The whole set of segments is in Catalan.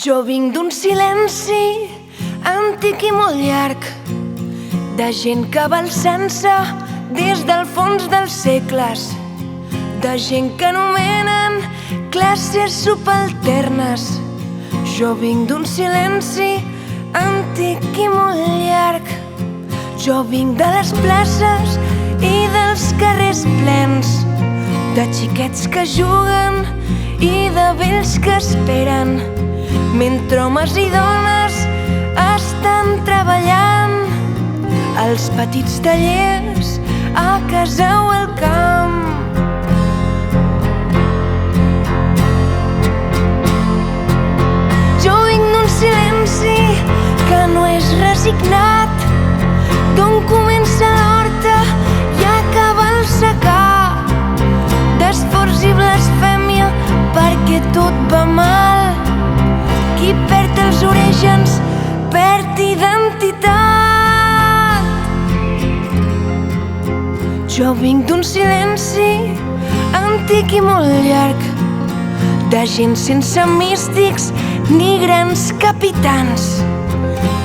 Jo vinc d'un silenci antic i molt llarg, de gent que va alçant-se des del fons dels segles, de gent que anomenen classes subalternes. Jo vinc d'un silenci antic i molt llarg. Jo vinc de les places i dels carrers plens, de xiquets que juguen i de vells que esperen, mentre homes i dones estan treballant als petits tallers, a casa o al camp. Jo vinc d'un silenci que no és resignat, d'on comença l'horta i acaba el secà, d'esforç i blasfèmia perquè tot va mal. Qui perd els orígens perd identitat. Jo vinc d'un silenci antic i molt llarg, de gent sense místics ni grans capitans,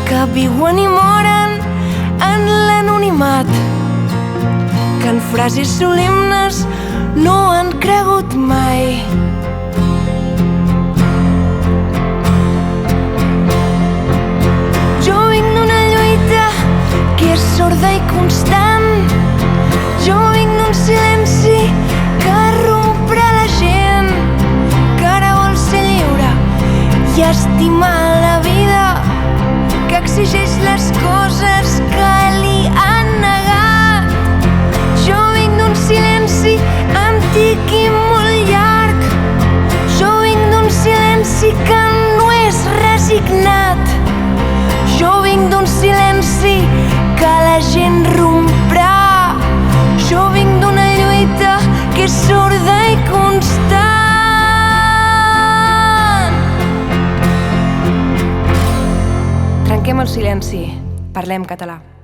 que viuen i moren en l'anonimat, que en frases solemnes no han cregut mai. Jo vinc d'una lluita que és sorda i constant. Jo vinc d'un silenci que romprà la gent, que ara vol ser lliure i estimar la vida, que exigeix les coses que li han negat. Jo vinc d'un silenci antic i molt llarg. Jo vinc d'un silenci que no és resignat. Jo vinc d'un silenci que la gent romprà. Jo vinc d'una lluita que és sorda i constant. Trenquem el silenci, parlem català.